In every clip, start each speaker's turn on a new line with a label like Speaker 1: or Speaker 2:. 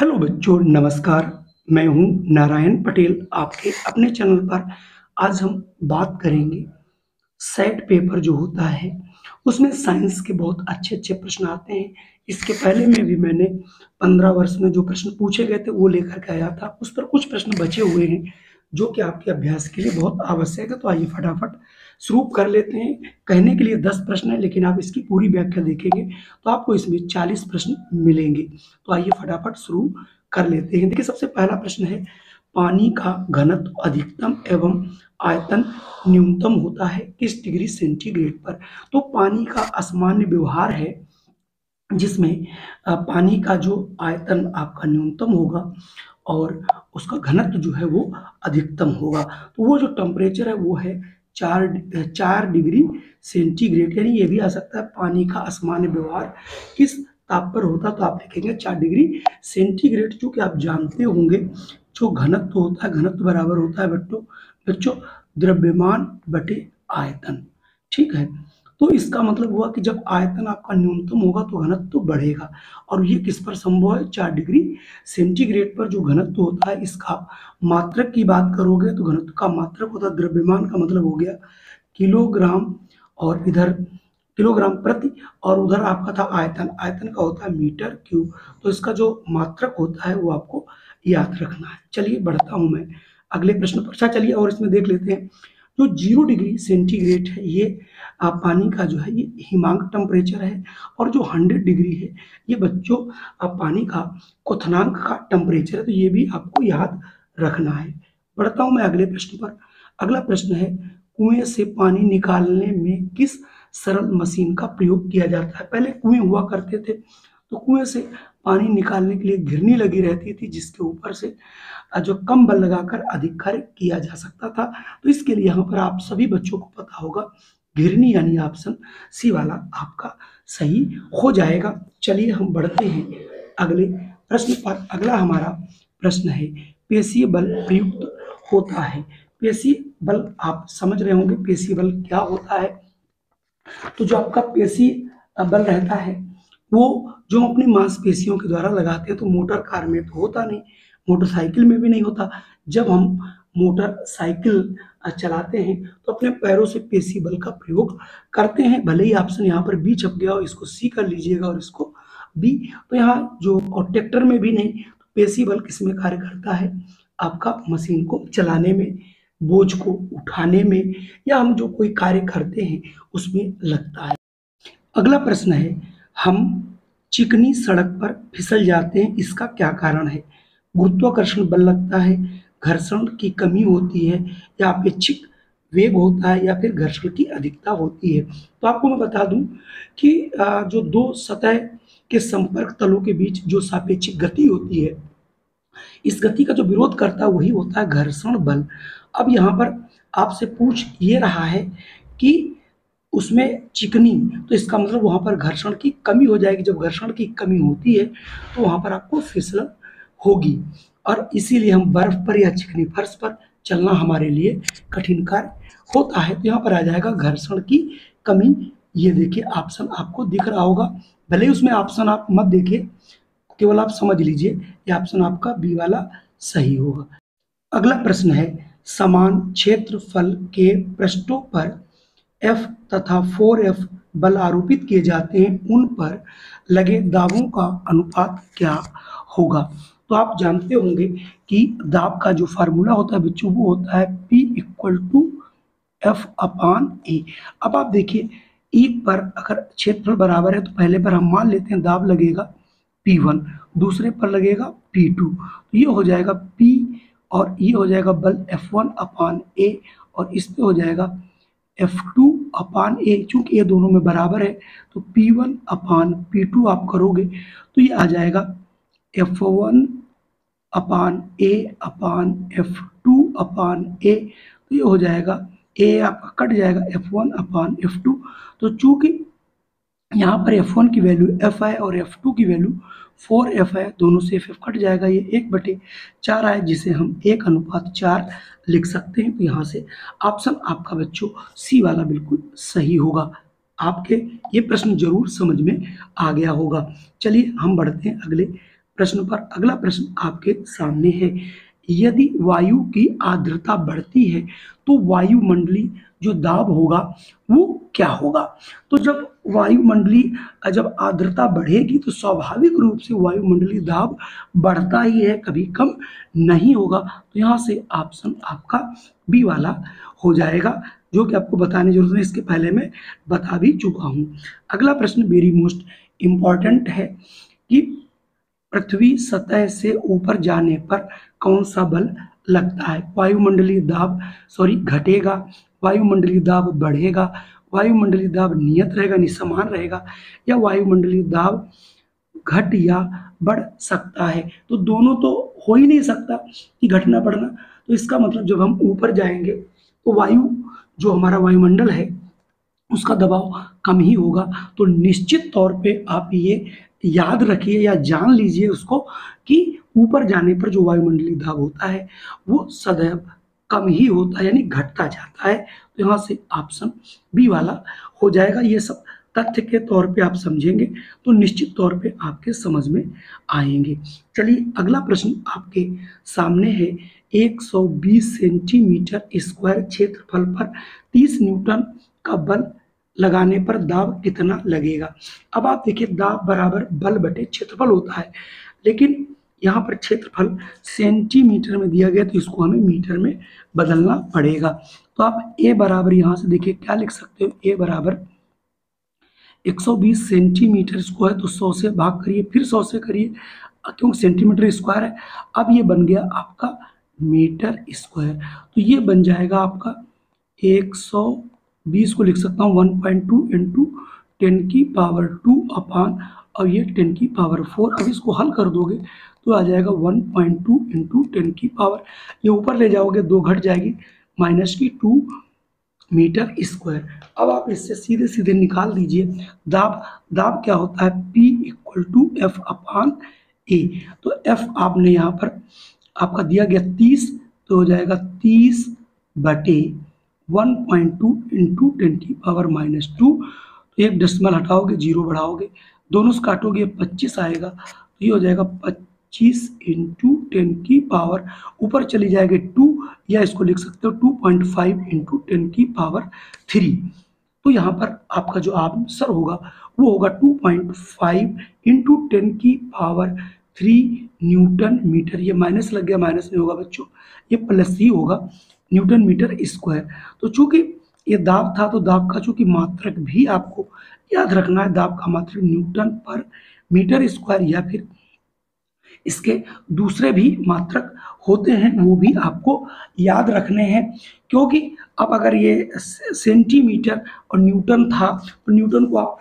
Speaker 1: Hello बच्चों, नमस्कार। मैं हूं नारायण पटेल, आपके अपने चैनल पर। आज हम बात करेंगे सेट पेपर जो होता है उसमें साइंस के बहुत अच्छे अच्छे प्रश्न आते हैं। इसके पहले में भी मैंने 15 वर्ष में जो प्रश्न पूछे गए थे वो लेकर के आया था। उस पर कुछ प्रश्न बचे हुए हैं जो कि आपके अभ्यास के लिए बहुत आवश्यक है। तो आइए फटाफट शुरू कर लेते हैं। कहने के लिए 10 प्रश्न है, लेकिन आप इसकी पूरी व्याख्या देखेंगे तो आपको इसमें 40 प्रश्न मिलेंगे। तो आइए फटाफट शुरू कर लेते हैं। देखिए, सबसे पहला प्रश्न है, पानी का घनत्व अधिकतम एवं आयतन न्यूनतम होता है किस डिग्री सेंटीग्रेड पर। तो पानी का असामान्य व्यवहार है जिसमें पानी का जो आयतन आपका न्यूनतम होगा और उसका घनत्व जो है वो अधिकतम होगा। तो वो जो टेम्परेचर है वो है 4 डिग्री सेंटीग्रेड। यानी ये भी आ सकता है पानी का असामान्य व्यवहार किस ताप पर होता, तो आप लिखेंगे 4 डिग्री सेंटीग्रेड। चूंकि आप जानते होंगे जो घनत्व होता है, घनत्व बराबर होता है बच्चों बच्चों द्रव्यमान बटे आयतन। ठीक है, तो इसका मतलब हुआ कि जब आयतन आपका न्यूनतम होगा तो घनत्व तो बढ़ेगा। और ये किस पर संभव है? 4 डिग्री सेंटीग्रेड पर जो घनत्व होता है इसका मात्रक की बात करोगे तो घनत्व का मात्रक होता है, द्रव्यमान का मतलब हो गया किलोग्राम, और इधर किलोग्राम प्रति, और उधर आपका था आयतन, आयतन का होता है मीटर क्यूब। तो इसका जो मात्रक होता है वो आपको याद रखना है। चलिए बढ़ता हूं मैं अगले प्रश्न पर। अच्छा चलिए और इसमें देख लेते हैं। जो 0 डिग्री सेंटीग्रेड है ये पानी का जो है ये हिमांक टेम्परेचर है, और जो 100 डिग्री है ये बच्चों पानी का क्वथनांक का टेम्परेचर है। तो ये भी आपको याद रखना है। बढ़ता हूं मैं अगले प्रश्न पर। अगला प्रश्न है, कुएं से पानी निकालने में किस सरल मशीन का प्रयोग किया जाता है। पहले कुएं हुआ करते थे तो कुएं से पानी निकालने के लिए घिरनी लगी रहती थी जिसके ऊपर से जो कम बल लगाकर अधिक कार्य किया जा सकता था। तो इसके लिए यहाँ पर आप सभी बच्चों को पता होगा घिरनी, यानी ऑप्शन सी वाला आपका सही हो जाएगा। चलिए हम बढ़ते हैं अगले प्रश्न पर। अगला हमारा प्रश्न है, पेशीय बल प्रयुक्त होता है। पेशीय बल आप समझ रहे होंगे पेशीय बल क्या होता है। तो जो आपका पेशीय बल रहता है वो जो हम अपनी मांसपेशियों के द्वारा लगाते हैं, तो मोटर कार में तो होता नहीं, मोटरसाइकिल में भी नहीं होता। जब हम मोटरसाइकिल चलाते हैं तो अपने पैरों से पेशी बल का प्रयोग करते हैं। भले ही ऑप्शन यहाँ पर बी छप गया हो, इसको सी कर लीजिएगा और इसको बी। तो यहाँ जो और ट्रैक्टर में भी नहीं, तो पेशी बल किसमें कार्य करता है? आपका मशीन को चलाने में, बोझ को उठाने में, या हम जो कोई कार्य करते हैं उसमें लगता है। अगला प्रश्न है, हम चिकनी सड़क पर फिसल जाते हैं, इसका क्या कारण है? गुरुत्वाकर्षण बल लगता है, घर्षण की कमी होती है, या अपेक्षित वेग होता है, या फिर घर्षण की अधिकता होती है। तो आपको मैं बता दूं कि जो दो सतह के संपर्क तलों के बीच जो सापेक्षिक गति होती है, इस गति का जो विरोध करता है वही होता है घर्षण बल। अब यहाँ पर आपसे पूछ ये रहा है कि उसमें चिकनी, तो इसका मतलब वहाँ पर घर्षण की कमी हो जाएगी। जब घर्षण की कमी होती है तो वहाँ पर आपको फिसलन होगी, और इसीलिए हम बर्फ पर या चिकनी फर्श पर चलना हमारे लिए कठिन कार्य होता है। तो यहाँ पर आ जाएगा घर्षण की कमी। ये देखिए ऑप्शन आपको दिख रहा होगा, भले ही उसमें ऑप्शन आप मत देखिए, केवल आप समझ लीजिए ये ऑप्शन आपका बी वाला सही होगा। अगला प्रश्न है, समान क्षेत्रफल के पृष्ठों पर F तथा 4F बल आरोपित किए जाते हैं, उन पर लगे दाबों का अनुपात क्या होगा? तो आप जानते होंगे कि दाब का जो फार्मूला होता है बच्चों वो होता है P equal to F upon A। अब आप देखिए एक पर अगर क्षेत्रफल बराबर है तो पहले पर हम मान लेते हैं दाब लगेगा P1, दूसरे पर लगेगा P2, तो ये हो जाएगा P, और ये हो जाएगा बल F1 अपान A, और इस पे हो जाएगा F2 अपान A। चूंकि ये दोनों में बराबर है तो P1 अपान P2 आप करोगे तो ये आ जाएगा F1 upon A upon F2 upon A। तो ये हो जाएगा A आपका कट जाएगा F1 अपान F2। तो चूंकि यहाँ पर F1 की वैल्यू F है और F2 की वैल्यू 4F है, दोनों से F कट जाएगा, ये 1/4 है जिसे हम 1:4 लिख सकते हैं। तो यहाँ से ऑप्शन आपका बच्चों सी वाला बिल्कुल सही होगा। आपके ये प्रश्न जरूर समझ में आ गया होगा। चलिए हम बढ़ते हैं अगले प्रश्न पर अगला प्रश्न आपके सामने है, यदि वायु की आर्द्रता बढ़ती है तो वायुमंडलीय जो दाब होगा वो क्या होगा? तो जब वायुमंडलीय जब आर्द्रता बढ़ेगी तो स्वाभाविक रूप से वायुमंडलीय दाब बढ़ता ही है, कभी कम नहीं होगा। तो यहाँ से ऑप्शन आपका बी वाला हो जाएगा, जो कि आपको बताने की जरूरत नहीं, इसके पहले मैं बता भी चुका हूँ। अगला प्रश्न वेरी मोस्ट इम्पॉर्टेंट है कि पृथ्वी सतह से ऊपर जाने पर कौन सा बल लगता है? वायुमंडलीय दाब घटेगा, वायुमंडलीय दाब बढ़ेगा, वायुमंडलीय दाब नियत रहेगा, समान रहेगा, या वायुमंडलीय दाब घट या बढ़ सकता है? तो दोनों तो हो ही नहीं सकता कि घटना बढ़ना। तो इसका मतलब जब हम ऊपर जाएंगे तो वायु जो हमारा वायुमंडल है उसका दबाव कम ही होगा। तो निश्चित तौर पे आप ये याद रखिए या जान लीजिए उसको कि ऊपर जाने पर जो वायुमंडलीय दाब होता है वो सदैव कम ही होता है, यानी घटता जाता है। तो यहाँ से ऑप्शन बी वाला हो जाएगा। ये सब तथ्य के तौर पे आप समझेंगे तो निश्चित तौर पे आपके समझ में आएंगे। चलिए अगला प्रश्न आपके सामने है, 120 सेंटीमीटर स्क्वायर क्षेत्रफल पर 30 न्यूटन का बल लगाने पर दाब कितना लगेगा? अब आप देखिए, दाब बराबर बल बटे क्षेत्रफल होता है, लेकिन यहाँ पर क्षेत्रफल सेंटीमीटर में दिया गया तो इसको हमें मीटर में बदलना पड़ेगा। तो आप ए बराबर यहाँ से देखिए क्या लिख सकते हो, ए बराबर 120 सेंटीमीटर स्क्वायर, तो 100 से भाग करिए, फिर 100 से करिए, क्योंकि सेंटीमीटर स्क्वायर है। अब ये बन गया आपका मीटर स्क्वायर, तो ये बन जाएगा आपका 120 को लिख सकता हूँ 1.2 इंटू 10⁻² अपान, और ये 10⁻⁴। अब इसको हल कर दोगे तो आ जाएगा 1.2 इंटू 10⁻, ये ऊपर ले जाओगे 2 घट जाएगी, -2 मीटर स्क्वायर। अब आप इससे सीधे सीधे निकाल दीजिए दाब क्या होता है, P = F अपान A। तो F आपने यहाँ पर आपका दिया गया 30, तो हो जाएगा 30 बटे 1.2 इंटू 10⁻²। तो एक डेसिमल हटाओगे, 0 बढ़ाओगे, दोनों से काटोगे 25 आएगा, तो ये हो जाएगा 25 इंटू 10⁻, ऊपर चली जाएगी 2, या इसको लिख सकते हो 2.5 इंटू 10⁻3। तो यहाँ पर आपका जो आंसर होगा वो होगा 2.5 इंटू 10⁻3 न्यूटन मीटर। ये माइनस लग गया, माइनस नहीं होगा बच्चों, ये प्लस ही होगा, न्यूटन मीटर स्क्वायर। तो चूंकि ये दाब था तो दाब का चूंकि मात्रक भी आपको याद रखना है, दाब का मात्रक न्यूटन पर मीटर स्क्वायर, या फिर इसके दूसरे भी मात्रक होते हैं वो भी आपको याद रखने हैं। क्योंकि अब अगर ये सेंटीमीटर और न्यूटन था तो न्यूटन को आप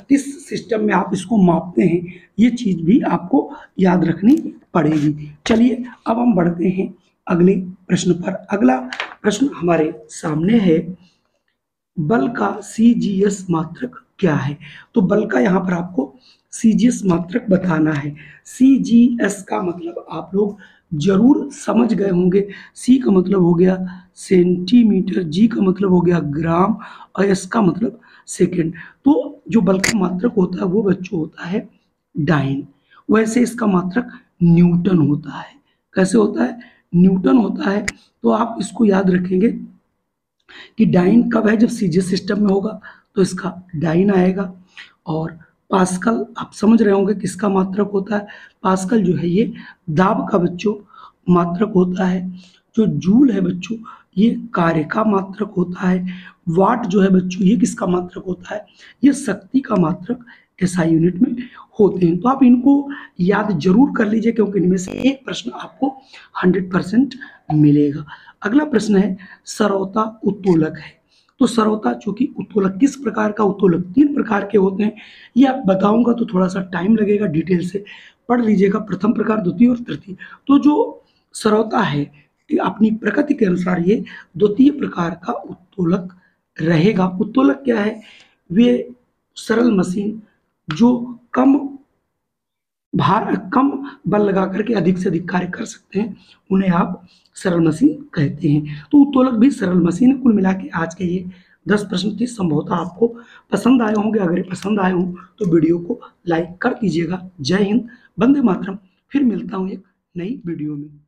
Speaker 1: किस सिस्टम में आप इसको मापते हैं, ये चीज़ भी आपको याद रखनी पड़ेगी। चलिए अब हम बढ़ते हैं अगले प्रश्न पर। अगला प्रश्न हमारे सामने है, बल का CGS मात्रक क्या है? तो बल का यहाँ पर आपको CGS मात्रक बताना है। CGS का मतलब आप लोग जरूर समझ गए होंगे। C का मतलब हो गया सेंटीमीटर, G का मतलब हो गया ग्राम, और S का मतलब सेकेंड। तो जो बल का मात्रक होता है वो बच्चों होता है डाइन। वैसे इसका मात्रक न्यूटन होता है। कैसे होता है? न्यूटन होता है। तो आप इसको याद रखेंगे कि डाइन कब है, जब CGS सिस्टम में होगा तो इसका डाइन आएगा। और पास्कल आप समझ रहे होंगे किसका मात्रक होता है। पास्कल जो है ये दाब का बच्चों मात्रक होता है। जो जूल है बच्चों ये कार्य का मात्रक होता है। वाट जो है बच्चों ये किसका मात्रक होता है, ये शक्ति का मात्रक SI यूनिट में होते हैं। तो आप इनको याद जरूर कर लीजिए, क्योंकि इनमें से एक प्रश्न आपको 100% मिलेगा। अगला प्रश्न है, सरौता उत्तोलक है। तो सरौता चूंकि उत्तोलक, किस प्रकार का उत्तोलक, 3 प्रकार के होते हैं। ये आप बताऊंगा तो थोड़ा सा टाइम लगेगा, डिटेल से पढ़ लीजिएगा, प्रथम प्रकार, द्वितीय और तृतीय। तो जो सरौता है अपनी प्रकृति के अनुसार ये द्वितीय प्रकार का उत्तोलक रहेगा। उत्तोलक क्या है? वे सरल मशीन जो कम बल लगा करके अधिक से अधिक कार्य कर सकते हैं, उन्हें आप सरल मशीन कहते हैं। तो उत्तोलक भी सरल मशीन है। कुल मिला के आज के ये 10 प्रश्न थे, संभवतः आपको पसंद आए होंगे। अगर ये पसंद आए हों तो वीडियो को लाइक कर दीजिएगा। जय हिंद, वंदे मातरम, फिर मिलता हूँ एक नई वीडियो में।